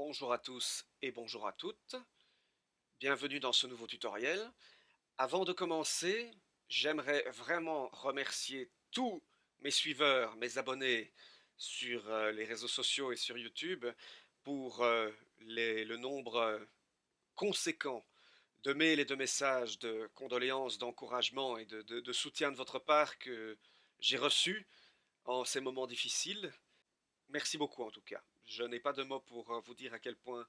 Bonjour à tous et bonjour à toutes. Bienvenue dans ce nouveau tutoriel. Avant de commencer, j'aimerais vraiment remercier tous mes suiveurs, mes abonnés sur les réseaux sociaux et sur YouTube pour le nombre conséquent de mails et de messages de condoléances, d'encouragement et de soutien de votre part que j'ai reçus en ces moments difficiles. Merci beaucoup en tout cas. Je n'ai pas de mots pour vous dire à quel point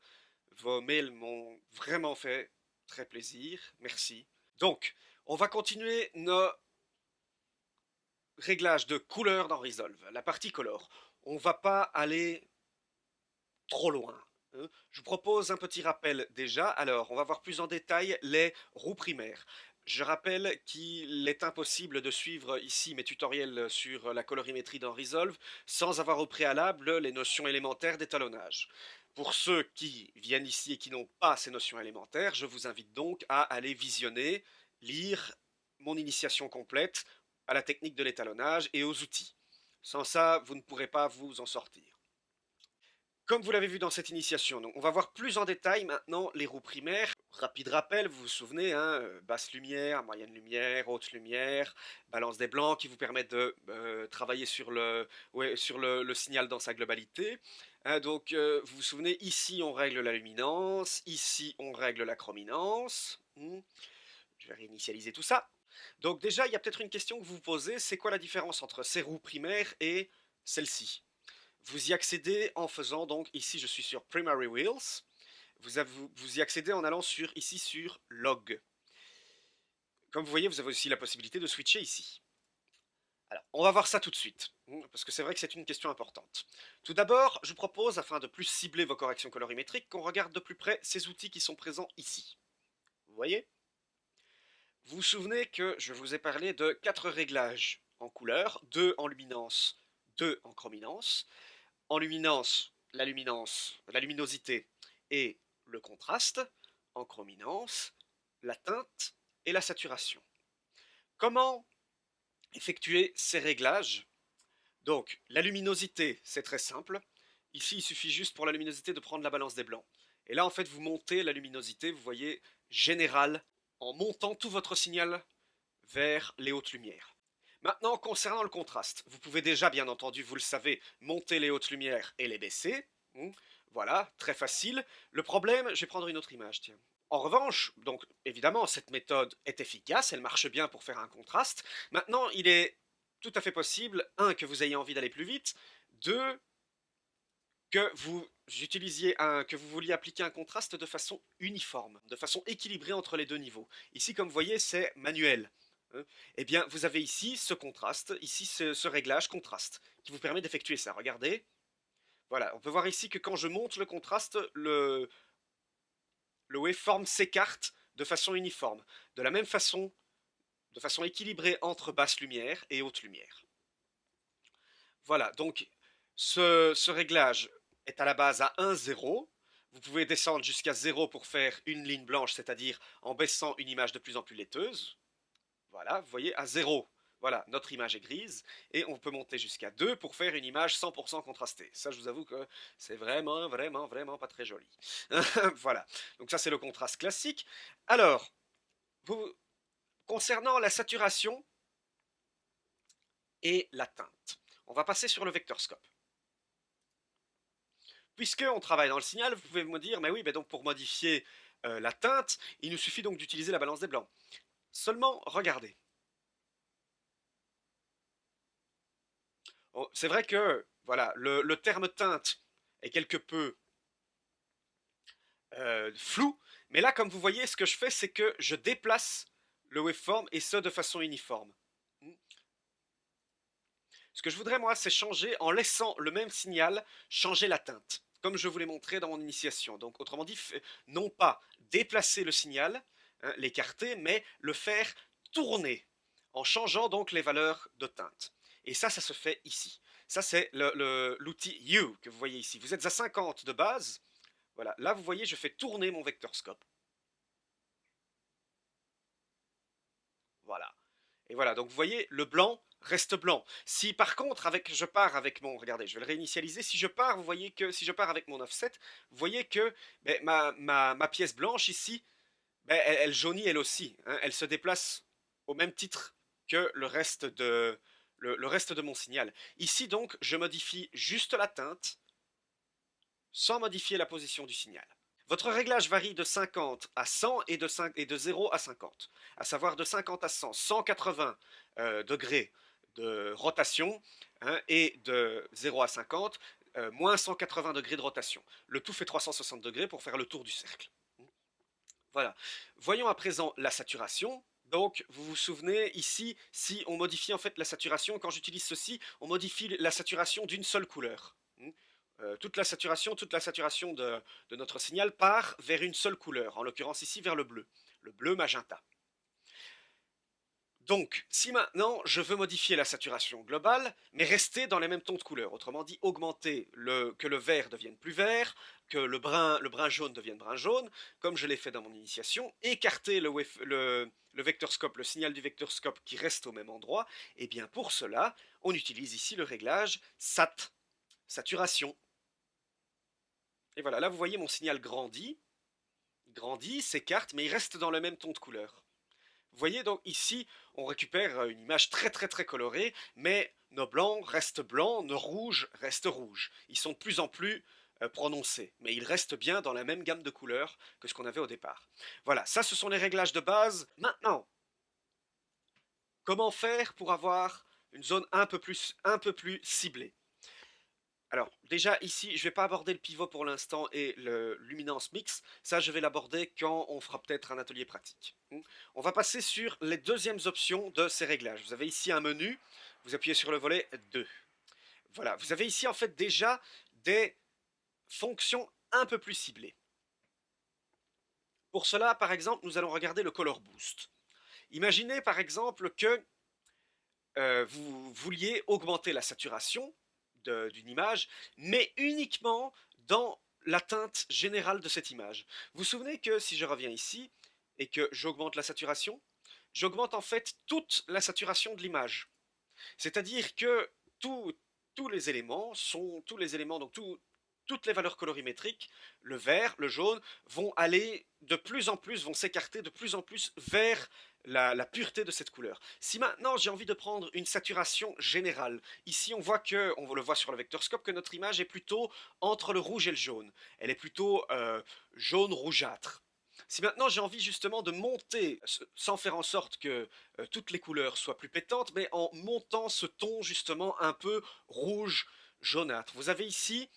vos mails m'ont vraiment fait très plaisir. Merci. Donc, on va continuer nos réglages de couleurs dans Resolve, la partie color. On ne va pas aller trop loin. Je vous propose un petit rappel déjà. Alors, on va voir plus en détail les roues primaires. Je rappelle qu'il est impossible de suivre ici mes tutoriels sur la colorimétrie dans Resolve sans avoir au préalable les notions élémentaires d'étalonnage. Pour ceux qui viennent ici et qui n'ont pas ces notions élémentaires, je vous invite donc à aller visionner, lire mon initiation complète à la technique de l'étalonnage et aux outils. Sans ça, vous ne pourrez pas vous en sortir. Comme vous l'avez vu dans cette initiation, donc on va voir plus en détail maintenant les roues primaires. Rapide rappel, vous vous souvenez, hein, basse lumière, moyenne lumière, haute lumière, balance des blancs qui vous permettent de travailler sur le signal dans sa globalité. Hein, donc vous vous souvenez, ici on règle la luminance, ici on règle la chrominance. Je vais réinitialiser tout ça. Donc déjà, il y a peut-être une question que vous vous posez, c'est quoi la différence entre ces roues primaires et celle-ci? Vous y accédez en faisant donc, ici je suis sur Primary Wheels, vous y accédez en allant ici sur Log. Comme vous voyez, vous avez aussi la possibilité de switcher ici. Alors, on va voir ça tout de suite, parce que c'est vrai que c'est une question importante. Tout d'abord, je vous propose, afin de plus cibler vos corrections colorimétriques, qu'on regarde de plus près ces outils qui sont présents ici. Vous voyez? Vous vous souvenez que je vous ai parlé de 4 réglages en couleur, 2 en luminance, 2 en chrominance. En luminance, la luminosité et le contraste. En chrominance, la teinte et la saturation. Comment effectuer ces réglages? Donc, la luminosité, c'est très simple. Ici, il suffit juste pour la luminosité de prendre la balance des blancs. Et là, en fait, vous montez la luminosité, vous voyez, générale, en montant tout votre signal vers les hautes lumières. Maintenant, concernant le contraste, vous pouvez déjà, bien entendu, vous le savez, monter les hautes lumières et les baisser. Voilà, très facile. Le problème, je vais prendre une autre image, tiens. En revanche, donc évidemment, cette méthode est efficace, elle marche bien pour faire un contraste. Maintenant, il est tout à fait possible, un, que vous ayez envie d'aller plus vite, deux, que vous vouliez appliquer un contraste de façon uniforme, de façon équilibrée entre les deux niveaux. Ici, comme vous voyez, c'est manuel. Eh bien, vous avez ici ce contraste, ici ce réglage contraste, qui vous permet d'effectuer ça. Regardez, voilà, on peut voir ici que quand je monte le contraste, le waveform s'écarte de façon uniforme, de la même façon, de façon équilibrée entre basse lumière et haute lumière. Voilà, donc ce réglage est à la base à 1, 0. Vous pouvez descendre jusqu'à 0 pour faire une ligne blanche, c'est-à-dire en baissant une image de plus en plus laiteuse. Voilà, vous voyez, à 0, voilà, notre image est grise, et on peut monter jusqu'à 2 pour faire une image 100% contrastée. Ça, je vous avoue que c'est vraiment, vraiment, vraiment pas très joli. Voilà, donc ça c'est le contraste classique. Alors, concernant la saturation et la teinte, on va passer sur le vectorscope. Puisqu'on travaille dans le signal, vous pouvez me dire, mais oui, donc pour modifier la teinte, il nous suffit donc d'utiliser la balance des blancs. Seulement, regardez. C'est vrai que voilà, le terme teinte est quelque peu flou, mais là, comme vous voyez, ce que je fais, c'est que je déplace le waveform, et ce, de façon uniforme. Ce que je voudrais, moi, c'est changer, en laissant le même signal, changer la teinte, comme je vous l'ai montré dans mon initiation. Donc, autrement dit, non pas déplacer le signal, hein, l'écarter, mais le faire tourner, en changeant donc les valeurs de teinte. Et ça se fait ici. Ça, c'est l'outil Hue que vous voyez ici. Vous êtes à 50 de base. Voilà. Là, vous voyez, je fais tourner mon vectorscope. Voilà. Et voilà, donc vous voyez, le blanc reste blanc. Si par contre, je pars avec mon, regardez, je vais le réinitialiser, si je pars, vous voyez que, si je pars avec mon offset, vous voyez que ben, ma pièce blanche ici, ben, elle jaunit elle aussi, hein, elle se déplace au même titre que le reste de mon signal. Ici donc, je modifie juste la teinte, sans modifier la position du signal. Votre réglage varie de 50 à 100 et de 0 à 50, à savoir de 50 à 100, 180 degrés de rotation, hein, et de 0 à 50, moins 180 degrés de rotation. Le tout fait 360 degrés pour faire le tour du cercle. Voilà. Voyons à présent la saturation. Donc, vous vous souvenez, ici, si on modifie en fait la saturation, quand j'utilise ceci, on modifie la saturation d'une seule couleur. Toute la saturation de notre signal part vers une seule couleur, en l'occurrence ici vers le bleu magenta. Donc, si maintenant je veux modifier la saturation globale, mais rester dans les mêmes tons de couleur, autrement dit augmenter que le vert devienne plus vert, que le brun jaune devienne brun jaune, comme je l'ai fait dans mon initiation, écarter le vectorscope, le signal du vectorscope qui reste au même endroit, et bien pour cela, on utilise ici le réglage SAT, saturation. Et voilà, là vous voyez mon signal grandit, s'écarte, mais il reste dans le même ton de couleur. Vous voyez donc ici, on récupère une image très très très colorée, mais nos blancs restent blancs, nos rouges restent rouges. Ils sont de plus en plus prononcés, mais ils restent bien dans la même gamme de couleurs que ce qu'on avait au départ. Voilà, ça ce sont les réglages de base. Maintenant, comment faire pour avoir une zone un peu plus ciblée? Alors, déjà ici, je ne vais pas aborder le pivot pour l'instant et le luminance mix. Ça, je vais l'aborder quand on fera peut-être un atelier pratique. On va passer sur les deuxièmes options de ces réglages. Vous avez ici un menu, vous appuyez sur le volet 2. Voilà, vous avez ici en fait déjà des fonctions un peu plus ciblées. Pour cela, par exemple, nous allons regarder le color boost. Imaginez par exemple que vous vouliez augmenter la saturation d'une image, mais uniquement dans la teinte générale de cette image. Vous vous souvenez que si je reviens ici et que j'augmente la saturation, j'augmente en fait toute la saturation de l'image. C'est-à-dire que tous les éléments donc toutes les valeurs colorimétriques, le vert, le jaune, vont aller de plus en plus, vont s'écarter de plus en plus vers la pureté de cette couleur. Si maintenant j'ai envie de prendre une saturation générale, ici on le voit sur le vectorscope, que notre image est plutôt entre le rouge et le jaune. Elle est plutôt jaune rougeâtre. Si maintenant j'ai envie justement de monter, sans faire en sorte que toutes les couleurs soient plus pétantes, mais en montant ce ton justement un peu rouge jaunâtre. Vous avez ici,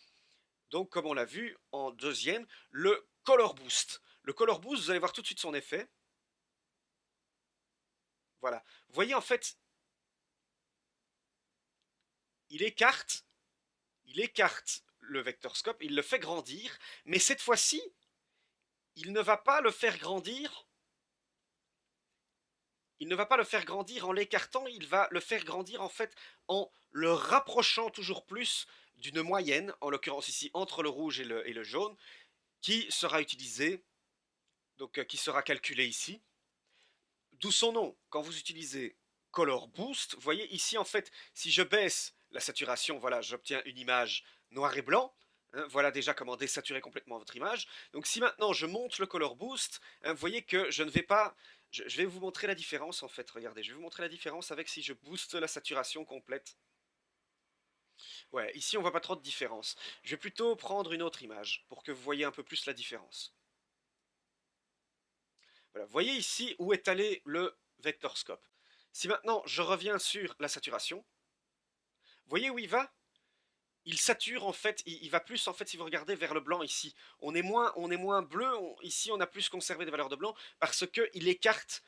donc comme on l'a vu en deuxième, le Color Boost. Le Color Boost, vous allez voir tout de suite son effet. Voilà. Vous voyez en fait, il écarte le vectorscope, il le fait grandir, mais cette fois-ci, il ne va pas le faire grandir. Il ne va pas le faire grandir en l'écartant, il va le faire grandir en fait en le rapprochant toujours plus d'une moyenne, en l'occurrence ici entre le rouge et le jaune, qui sera utilisé, donc qui sera calculé ici. D'où son nom, quand vous utilisez Color Boost, vous voyez ici en fait, si je baisse la saturation, voilà, j'obtiens une image noir et blanc. Hein, voilà déjà comment désaturer complètement votre image. Donc si maintenant je monte le Color Boost, hein, vous voyez que je ne vais pas... Je vais vous montrer la différence en fait, regardez, je vais vous montrer la différence avec si je booste la saturation complète. Ouais, ici on voit pas trop de différence. Je vais plutôt prendre une autre image pour que vous voyez un peu plus la différence. Voilà, vous voyez ici où est allé le vectorscope. Si maintenant je reviens sur la saturation, vous voyez où il va? Il sature en fait, il va plus en fait si vous regardez vers le blanc ici. On est moins bleu, ici on a plus conservé des valeurs de blanc parce qu'il écarte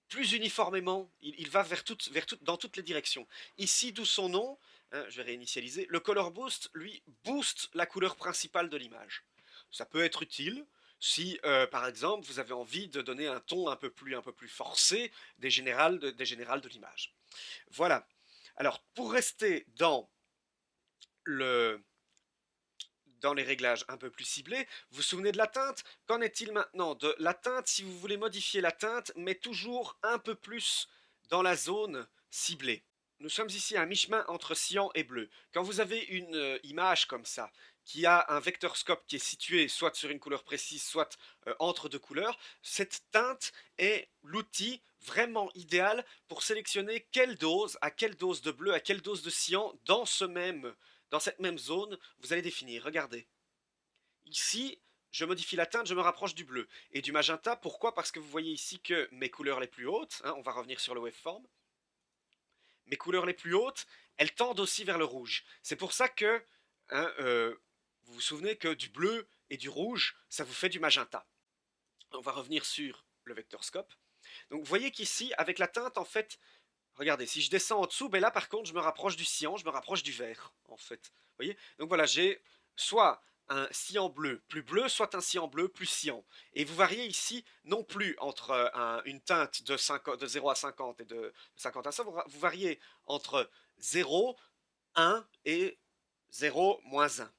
plus uniformément, il va dans toutes les directions. Ici, d'où son nom, hein, je vais réinitialiser, le Color Boost, lui, booste la couleur principale de l'image. Ça peut être utile si, par exemple, vous avez envie de donner un ton un peu plus forcé des générales de l'image. Voilà. Alors, pour rester le, dans les réglages un peu plus ciblés, vous vous souvenez de la teinte? Qu'en est-il maintenant de la teinte si vous voulez modifier la teinte, mais toujours un peu plus dans la zone ciblée? nous sommes ici à mi-chemin entre cyan et bleu. Quand vous avez une image comme ça, qui a un vectorscope qui est situé soit sur une couleur précise, soit entre deux couleurs, cette teinte est l'outil vraiment idéal pour sélectionner à quelle dose de bleu, à quelle dose de cyan dans cette même zone vous allez définir. Regardez. Ici, je modifie la teinte, je me rapproche du bleu et du magenta. Pourquoi? Parce que vous voyez ici que mes couleurs les plus hautes, hein, on va revenir sur le waveform, mes couleurs les plus hautes, elles tendent aussi vers le rouge. C'est pour ça que, hein, vous vous souvenez que du bleu et du rouge, ça vous fait du magenta. On va revenir sur le vectorscope. Donc vous voyez qu'ici, avec la teinte, en fait, regardez, si je descends en dessous, ben là par contre, je me rapproche du cyan, je me rapproche du vert, en fait. Vous voyez? Donc voilà, j'ai soit un cyan bleu, soit un cyan bleu plus cyan. Et vous variez ici non plus entre une teinte de 0 à 50 et de 50 à 100, vous variez entre 0, 1 et 0, moins 1.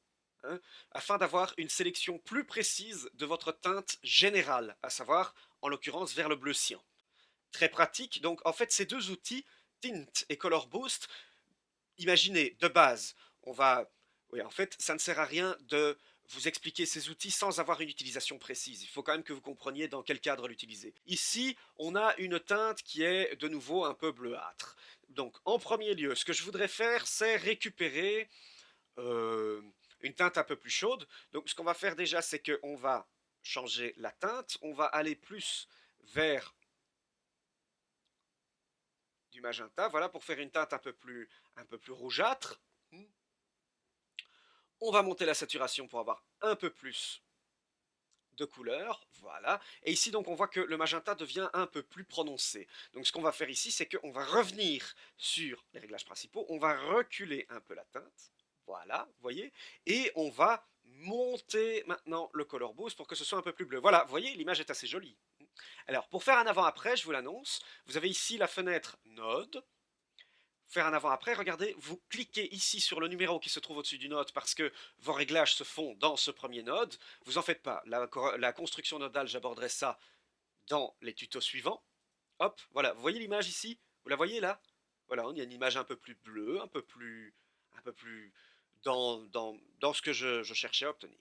Hein, afin d'avoir une sélection plus précise de votre teinte générale, à savoir, en l'occurrence, vers le bleu cyan. Très pratique, donc en fait ces deux outils, Tint et Color Boost, imaginez, de base, on va... Oui, en fait, ça ne sert à rien de vous expliquer ces outils sans avoir une utilisation précise. Il faut quand même que vous compreniez dans quel cadre l'utiliser. Ici, on a une teinte qui est de nouveau un peu bleuâtre. Donc, en premier lieu, ce que je voudrais faire, c'est récupérer euh, une teinte un peu plus chaude. Donc, ce qu'on va faire déjà, c'est qu'on va changer la teinte. On va aller plus vers du magenta, voilà, pour faire une teinte un peu plus rougeâtre. On va monter la saturation pour avoir un peu plus de couleur, voilà. Et ici, donc, on voit que le magenta devient un peu plus prononcé. Donc, ce qu'on va faire ici, c'est qu'on va revenir sur les réglages principaux, on va reculer un peu la teinte, voilà, vous voyez, et on va monter maintenant le color boost pour que ce soit un peu plus bleu. Voilà, vous voyez, l'image est assez jolie. Alors, pour faire un avant-après, je vous l'annonce, vous avez ici la fenêtre Node, faire un avant-après, regardez, vous cliquez ici sur le numéro qui se trouve au-dessus du node parce que vos réglages se font dans ce premier node. Vous en faites pas, la construction nodale, j'aborderai ça dans les tutos suivants. Hop, voilà, vous voyez l'image ici? Vous la voyez là? Voilà, il y a une image un peu plus bleue, un peu plus dans ce que je cherchais à obtenir.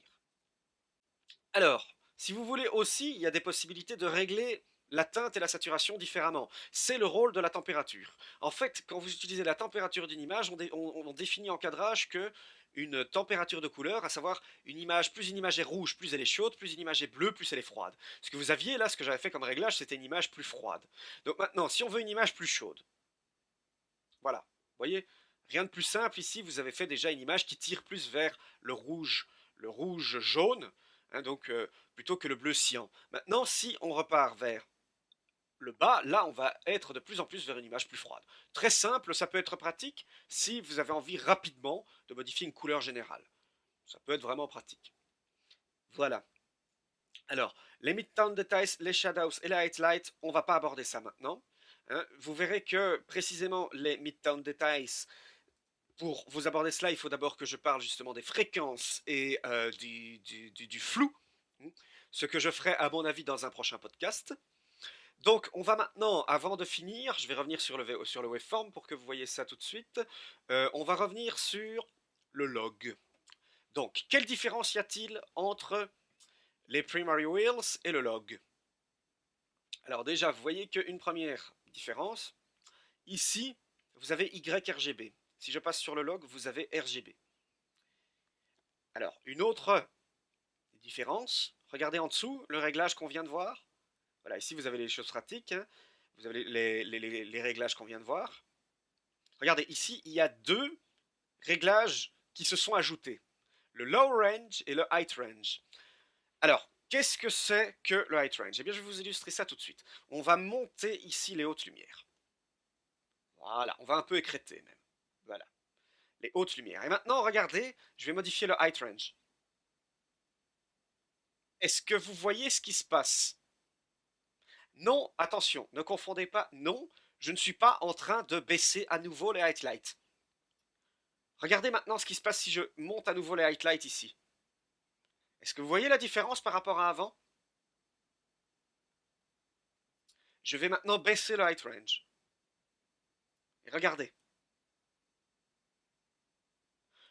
Alors, si vous voulez aussi, il y a des possibilités de régler la teinte et la saturation différemment. C'est le rôle de la température. En fait, quand vous utilisez la température d'une image, on définit en cadrage que une température de couleur, à savoir plus une image est rouge, plus elle est chaude, plus une image est bleue, plus elle est froide. Ce que vous aviez là, ce que j'avais fait comme réglage, c'était une image plus froide. Donc maintenant, si on veut une image plus chaude, voilà, vous voyez, rien de plus simple ici, vous avez fait déjà une image qui tire plus vers le rouge jaune, hein, donc plutôt que le bleu cyan. Maintenant, si on repart vers le bas, là on va être de plus en plus vers une image plus froide. Très simple, ça peut être pratique si vous avez envie rapidement de modifier une couleur générale. Ça peut être vraiment pratique. Voilà. Alors, les Midtown Details, les Shadows et les Highlights, on ne va pas aborder ça maintenant. Hein. Vous verrez que précisément les Midtown Details, pour vous aborder cela, il faut d'abord que je parle justement des fréquences et du flou, ce que je ferai à mon avis dans un prochain podcast. Donc on va maintenant, avant de finir, je vais revenir sur le waveform pour que vous voyez ça tout de suite, on va revenir sur le log. Donc, quelle différence y a-t-il entre les primary wheels et le log? Alors déjà, vous voyez qu'une première différence, ici, vous avez YRGB. Si je passe sur le log, vous avez RGB. Alors, une autre différence, regardez en dessous, le réglage qu'on vient de voir. Voilà, ici vous avez les choses pratiques, hein. Vous avez les réglages qu'on vient de voir. Regardez, ici, il y a deux réglages qui se sont ajoutés. Le low range et le high range. Alors, qu'est-ce que c'est que le high range? Eh bien, je vais vous illustrer ça tout de suite. On va monter ici les hautes lumières. Voilà, on va un peu écrêter même. Voilà, les hautes lumières. Et maintenant, regardez, je vais modifier le high range. Est-ce que vous voyez ce qui se passe? Non, attention, ne confondez pas, non, je ne suis pas en train de baisser à nouveau les highlights. Regardez maintenant ce qui se passe si je monte à nouveau les highlights ici. Est-ce que vous voyez la différence par rapport à avant? Je vais maintenant baisser le height range. Et regardez.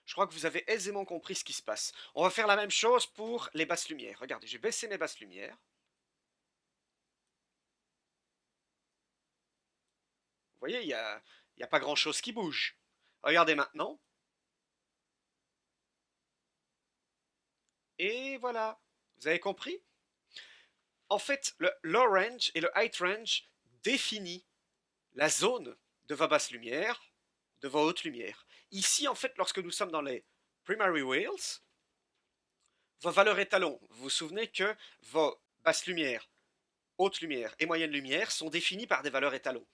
Je crois que vous avez aisément compris ce qui se passe. On va faire la même chose pour les basses lumières. Regardez, j'ai baissé mes basses lumières. Vous voyez, il y a pas grand-chose qui bouge. Regardez maintenant. Et voilà. Vous avez compris? En fait, le low range et le high range définit la zone de vos basses lumières, de vos hautes lumières. Ici, en fait, lorsque nous sommes dans les primary whales, vos valeurs étalons, vous vous souvenez que vos basses lumières, hautes lumières et moyennes lumières sont définies par des valeurs étalons.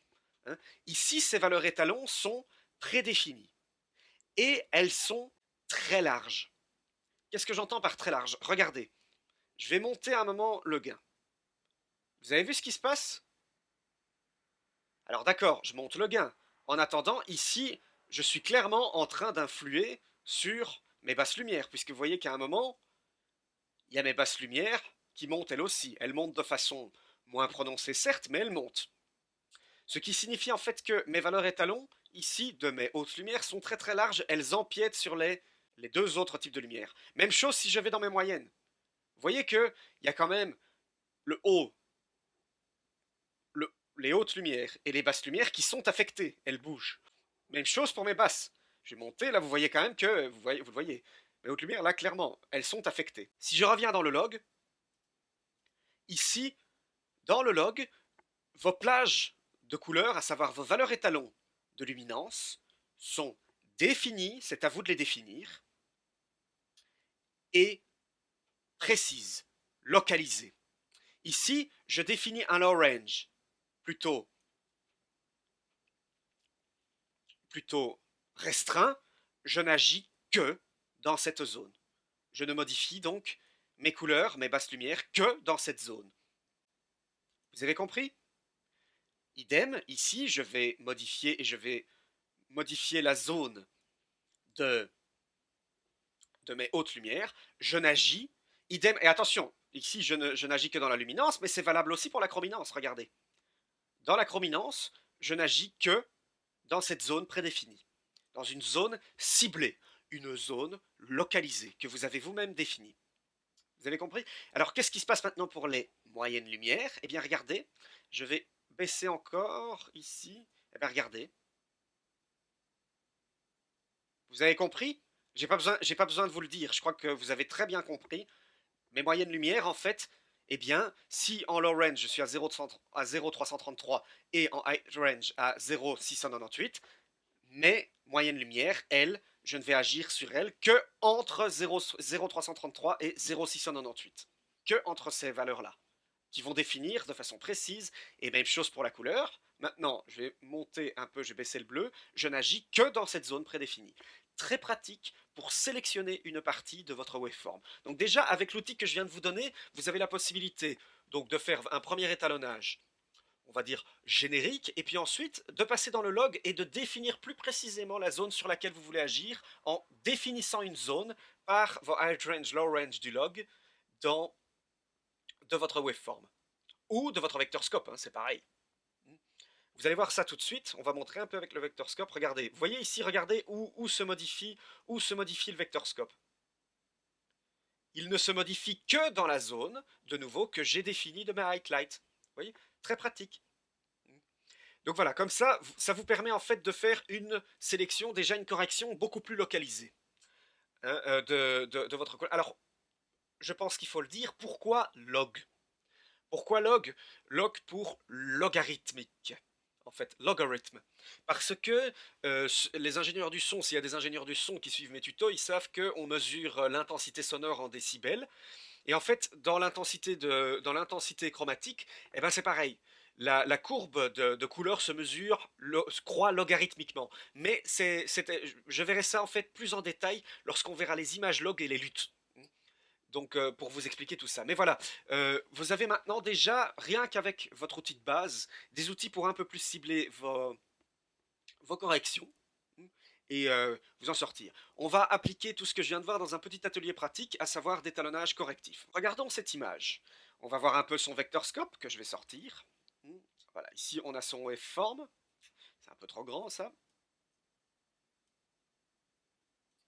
Hein. Ici, ces valeurs étalons sont prédéfinies et elles sont très larges. Qu'est-ce que j'entends par très large? Regardez, je vais monter à un moment le gain. Vous avez vu ce qui se passe? Alors d'accord, je monte le gain. En attendant, ici, je suis clairement en train d'influer sur mes basses lumières, puisque vous voyez qu'à un moment, il y a mes basses lumières qui montent elles aussi. Elles montent de façon moins prononcée, certes, mais elles montent. Ce qui signifie en fait que mes valeurs étalons, ici, de mes hautes lumières, sont très très larges. Elles empiètent sur les deux autres types de lumière. Même chose si je vais dans mes moyennes. Vous voyez qu'il y a quand même le haut, les hautes lumières et les basses lumières qui sont affectées. Elles bougent. Même chose pour mes basses. Je vais monter, là vous voyez quand même que, vous le voyez, mes hautes lumières, là clairement, elles sont affectées. Si je reviens dans le log, ici, dans le log, vos plages de couleurs, à savoir vos valeurs étalons de luminance, sont définies, c'est à vous de les définir, et précises, localisées. Ici, je définis un low range plutôt restreint, je n'agis que dans cette zone. Je ne modifie donc mes couleurs, mes basses lumières, que dans cette zone. Vous avez compris? Idem, ici, je vais modifier la zone de, mes hautes lumières. Je n'agis, idem, et attention, ici, je n'agis que dans la luminance, mais c'est valable aussi pour la chrominance, regardez. Dans la chrominance, je n'agis que dans cette zone prédéfinie, dans une zone ciblée, une zone localisée que vous avez vous-même définie. Vous avez compris? Alors, qu'est-ce qui se passe maintenant pour les moyennes lumières? Eh bien, regardez, je vais baisser encore ici. Eh bien, regardez. Vous avez compris? J'ai pas besoin de vous le dire. Je crois que vous avez très bien compris. Mes moyennes lumières, en fait, eh bien, si en low range je suis à 0,333 et en high range à 0,698, mes moyennes lumières, elles, je ne vais agir sur elles que entre 0,333 et 0,698. Que entre ces valeurs-là, qui vont définir de façon précise, et même chose pour la couleur. Maintenant, je vais monter un peu, je vais baisser le bleu, je n'agis que dans cette zone prédéfinie. Très pratique pour sélectionner une partie de votre waveform. Donc déjà, avec l'outil que je viens de vous donner, vous avez la possibilité donc de faire un premier étalonnage, on va dire générique, et puis ensuite de passer dans le log et de définir plus précisément la zone sur laquelle vous voulez agir en définissant une zone par vos high range, low range du log de votre waveform ou de votre vectorscope, hein, c'est pareil. Vous allez voir ça tout de suite, on va montrer un peu avec le vectorscope. Regardez, vous voyez ici, regardez où se modifie le vectorscope. Il ne se modifie que dans la zone, de nouveau, que j'ai définie de ma highlight. Vous voyez, très pratique. Donc voilà, comme ça vous permet en fait de faire une sélection, déjà une correction beaucoup plus localisée, hein, de votre couleur. Alors, je pense qu'il faut le dire, pourquoi log? Pourquoi log? Log pour logarithmique. En fait, logarithme. Parce que les ingénieurs du son, s'il y a des ingénieurs du son qui suivent mes tutos, ils savent qu'on mesure l'intensité sonore en décibels. Et en fait, dans l'intensité chromatique, eh ben c'est pareil. La courbe de couleur se mesure, croît logarithmiquement. Mais je verrai ça en fait plus en détail lorsqu'on verra les images log et les luttes. Donc pour vous expliquer tout ça. Mais voilà, vous avez maintenant déjà, rien qu'avec votre outil de base, des outils pour un peu plus cibler vos corrections et vous en sortir. On va appliquer tout ce que je viens de voir dans un petit atelier pratique, à savoir d'étalonnage correctif. Regardons cette image. On va voir un peu son vectorscope que je vais sortir. Voilà, ici on a son waveform. C'est un peu trop grand ça.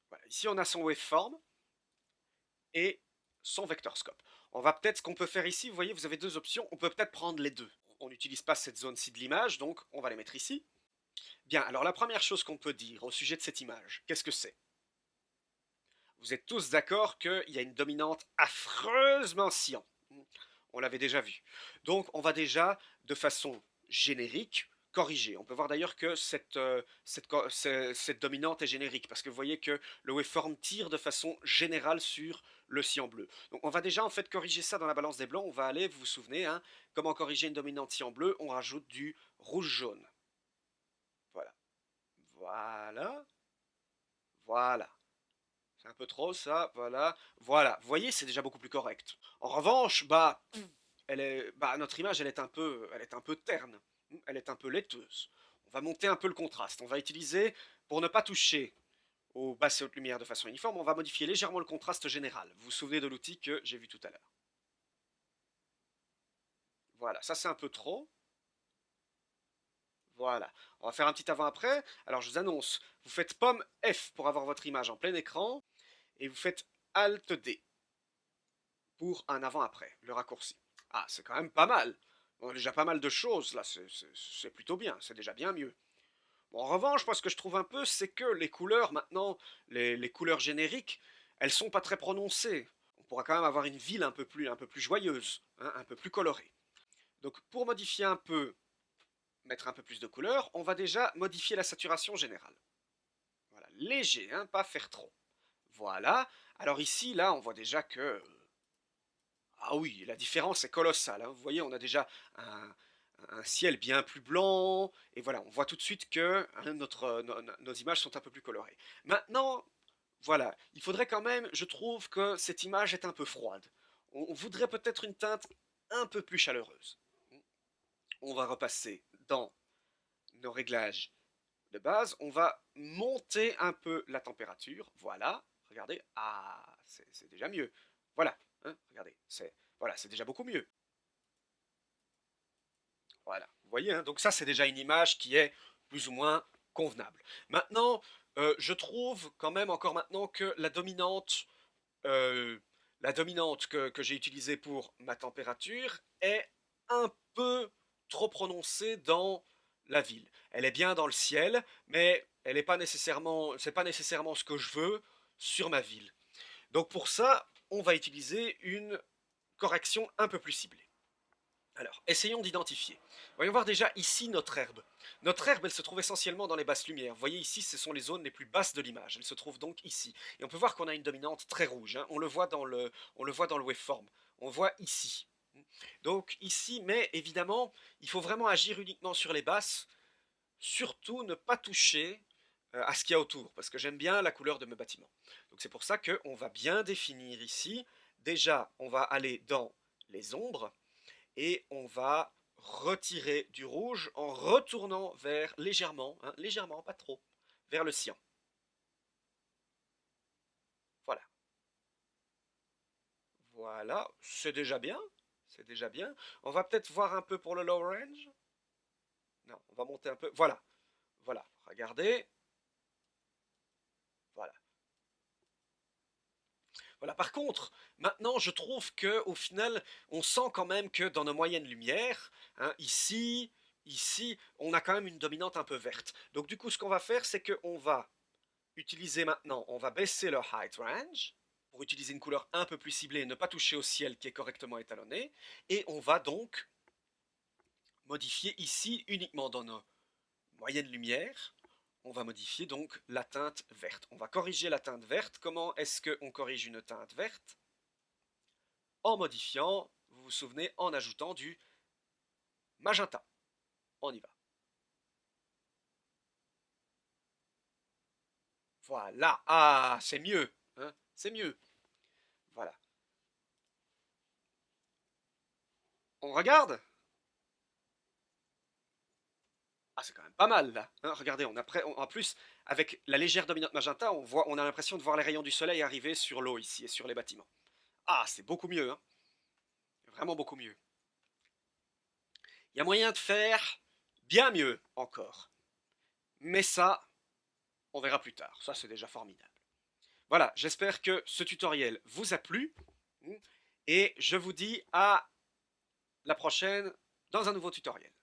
Voilà. Ici, on a son waveform et son vectorscope. On va peut-être, ce qu'on peut faire ici, vous voyez, vous avez deux options. On peut peut-être prendre les deux. On n'utilise pas cette zone-ci de l'image, donc on va les mettre ici. Bien, alors la première chose qu'on peut dire au sujet de cette image, qu'est-ce que c'est? Vous êtes tous d'accord qu'il y a une dominante affreusement cyan. On l'avait déjà vu. Donc on va déjà, de façon générique, corriger. On peut voir d'ailleurs que cette dominante est générique, parce que vous voyez que le waveform tire de façon générale sur le cyan bleu. Donc on va déjà en fait corriger ça dans la balance des blancs. On va aller, vous vous souvenez, hein, comment corriger une dominante cyan bleu? On rajoute du rouge-jaune. Voilà. Voilà. Voilà. C'est un peu trop ça, voilà. Voilà, vous voyez, c'est déjà beaucoup plus correct. En revanche, notre image, elle est un peu terne. Elle est un peu laiteuse. On va monter un peu le contraste. On va utiliser, pour ne pas toucher aux basses et hautes lumières de façon uniforme, on va modifier légèrement le contraste général. Vous vous souvenez de l'outil que j'ai vu tout à l'heure. Voilà, ça c'est un peu trop. Voilà. On va faire un petit avant-après. Alors je vous annonce, vous faites pomme F pour avoir votre image en plein écran, et vous faites Alt D pour un avant-après, le raccourci. Ah, c'est quand même pas mal. On a déjà pas mal de choses, là, c'est plutôt bien, c'est déjà bien mieux. Bon, en revanche, moi, ce que je trouve un peu, c'est que les couleurs, maintenant, les couleurs génériques, elles sont pas très prononcées. On pourra quand même avoir une ville un peu plus joyeuse, hein, un peu plus colorée. Donc, pour modifier un peu, mettre un peu plus de couleurs, on va déjà modifier la saturation générale. Voilà, léger, hein, pas faire trop. Voilà. Alors ici, là, on voit déjà que ah oui, la différence est colossale, hein. Vous voyez, on a déjà un ciel bien plus blanc, et voilà, on voit tout de suite que hein, nos images sont un peu plus colorées. Maintenant, voilà, il faudrait quand même, je trouve que cette image est un peu froide. On voudrait peut-être une teinte un peu plus chaleureuse. On va repasser dans nos réglages de base, on va monter un peu la température, voilà, regardez, ah, c'est déjà mieux. Voilà, hein, regardez, c'est déjà beaucoup mieux. Voilà, vous voyez, hein, donc ça c'est déjà une image qui est plus ou moins convenable. Maintenant, je trouve quand même encore maintenant que euh, la dominante que j'ai utilisée pour ma température est un peu trop prononcée dans la ville. Elle est bien dans le ciel, mais elle n'est pas nécessairement, c'est pas nécessairement ce que je veux sur ma ville. Donc pour ça, on va utiliser une correction un peu plus ciblée. Alors, essayons d'identifier. Voyons voir déjà ici notre herbe. Notre herbe, elle se trouve essentiellement dans les basses lumières. Vous voyez ici, ce sont les zones les plus basses de l'image. Elle se trouve donc ici. Et on peut voir qu'on a une dominante très rouge, hein. On le voit dans le waveform. On voit ici. Donc ici, mais évidemment, il faut vraiment agir uniquement sur les basses. Surtout ne pas toucher à ce qu'il y a autour, parce que j'aime bien la couleur de mes bâtiments. Donc c'est pour ça qu'on va bien définir ici. Déjà, on va aller dans les ombres et on va retirer du rouge en retournant vers légèrement, hein, légèrement, pas trop, vers le cyan. Voilà. Voilà, c'est déjà bien. C'est déjà bien. On va peut-être voir un peu pour le low range. Non, on va monter un peu. Voilà. Voilà. Regardez. Voilà. Voilà. Par contre, maintenant, je trouve que au final, on sent quand même que dans nos moyennes lumières, hein, ici, on a quand même une dominante un peu verte. Donc du coup, ce qu'on va faire, c'est qu'on va utiliser maintenant, on va baisser le height range pour utiliser une couleur un peu plus ciblée et ne pas toucher au ciel qui est correctement étalonné. Et on va donc modifier ici uniquement dans nos moyennes lumières. On va modifier donc la teinte verte. On va corriger la teinte verte. Comment est-ce qu'on corrige une teinte verte? En modifiant, vous vous souvenez, en ajoutant du magenta. On y va. Voilà. Ah, c'est mieux. Hein, c'est mieux. Voilà. On regarde? Ah, c'est quand même pas mal là. Hein, regardez, en plus, avec la légère dominante magenta, on a l'impression de voir les rayons du soleil arriver sur l'eau ici et sur les bâtiments. Ah, c'est beaucoup mieux, hein. Vraiment beaucoup mieux. Il y a moyen de faire bien mieux encore. Mais ça, on verra plus tard. Ça, c'est déjà formidable. Voilà, j'espère que ce tutoriel vous a plu et je vous dis à la prochaine dans un nouveau tutoriel.